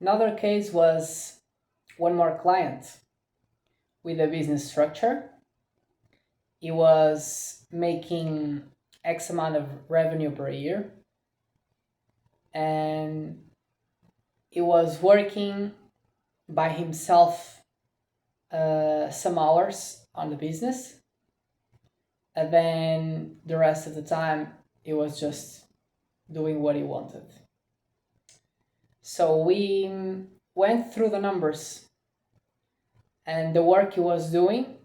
Another case was one more client with a business structure. He was making X amount of revenue per year, and he was working by himself some hours on the business, and then the rest of the time he was just doing what he wanted. So we went through the numbers, and the work he was doing,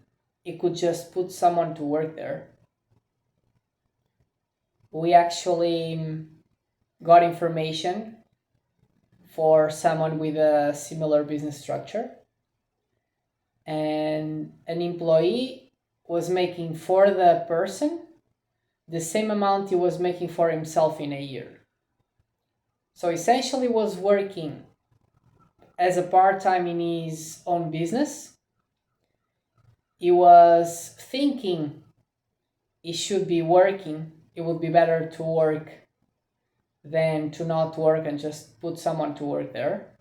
he could just put someone to work there. We actually got information for someone with a similar business structure, and an employee was making for the person the same amount he was making for himself in a year. So essentially was working as a part-time in his own business. He was thinking he should be working. It would be better to work than to not work and just put someone to work there.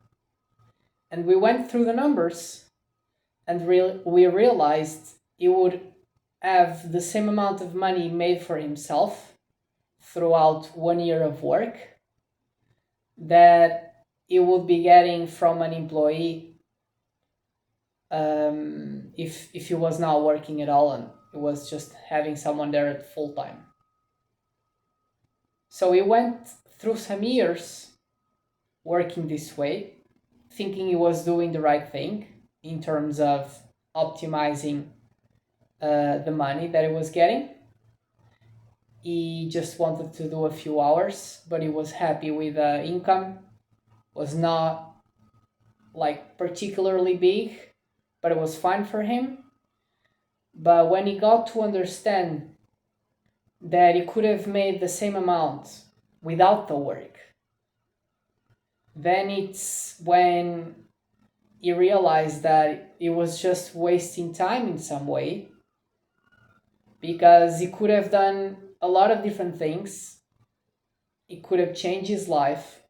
And we went through the numbers, and we realized he would have the same amount of money made for himself throughout 1 year of work that he would be getting from an employee if he was not working at all and it was just having someone there at full time. So he went through some years working this way, thinking he was doing the right thing in terms of optimizing the money that he was getting. He just wanted to do a few hours, but he was happy with the income. Was not like particularly big, but it was fine for him. But when he got to understand that he could have made the same amount without the work, then it's when he realized that he was just wasting time in some way, because he could have done a lot of different things. He could have changed his life.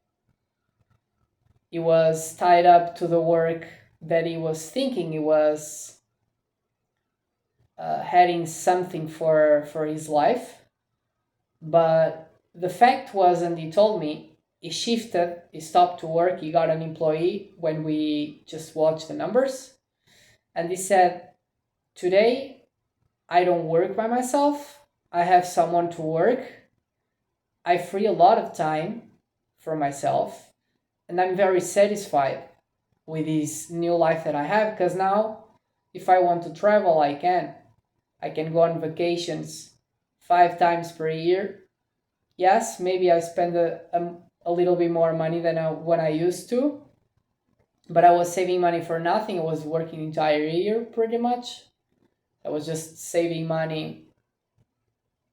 He was tied up to the work that he was thinking he was having something for his life. But the fact was, and he told me, he shifted, he stopped to work, he got an employee when we just watched the numbers. And he said, today I don't work by myself, I have someone to work, I free a lot of time for myself, and I'm very satisfied with this new life that I have, because now if I want to travel, I can. I can go on vacations 5 times per year. Yes, maybe I spend a little bit more money than when I used to, but I was saving money for nothing. I was working the entire year pretty much. I was just saving money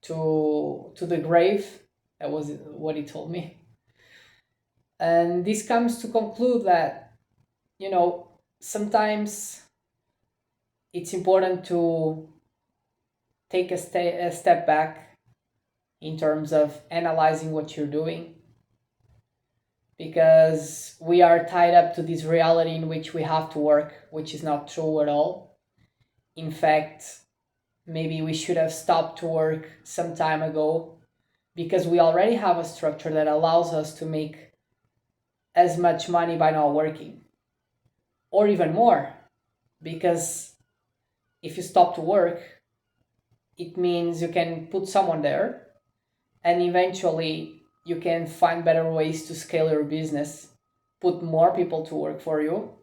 to the grave. That was what he told me. And this comes to conclude that, sometimes it's important to take a step back in terms of analyzing what you're doing, because we are tied up to this reality in which we have to work, which is not true at all. In fact, maybe we should have stopped to work some time ago, because we already have a structure that allows us to make as much money by not working, or even more, because if you stop to work, it means you can put someone there, and eventually you can find better ways to scale your business, put more people to work for you,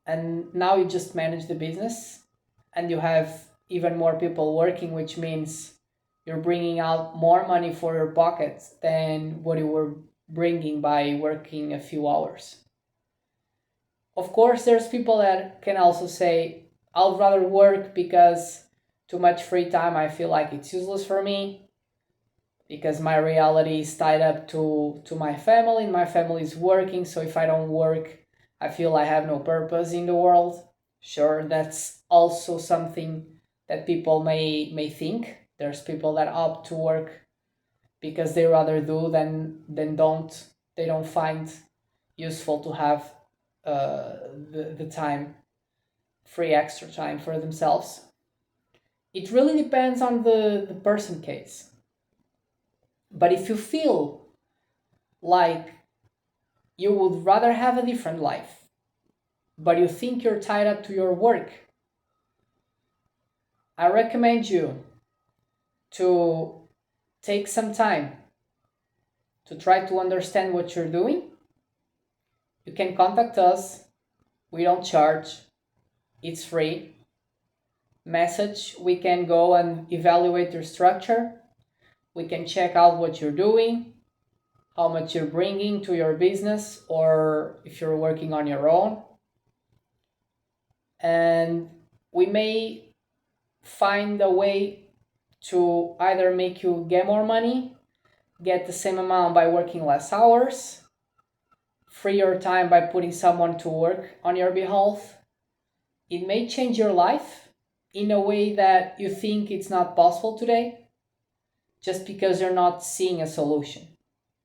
and now you just manage the business and you have even more people working, which means you're bringing out more money for your pockets than what you were bringing by working a few hours. Of course, there's people that can also say, I'd rather work because too much free time, I feel like it's useless for me, because my reality is tied up to my family, and my family is working, so if I don't work, I feel I have no purpose in the world. Sure, that's also something that people may think. There's people that opt to work because they rather do than don't. They don't find useful to have the time, free extra time for themselves. It really depends on the person case. But if you feel like you would rather have a different life, but you think you're tied up to your work, I recommend you to take some time to try to understand what you're doing. You can contact us. We don't charge. It's free. Message, we can go and evaluate your structure. We can check out what you're doing, how much you're bringing to your business, or if you're working on your own. And we may find a way to either make you get more money, get the same amount by working less hours, free your time by putting someone to work on your behalf. It may change your life in a way that you think it's not possible today, just because you're not seeing a solution.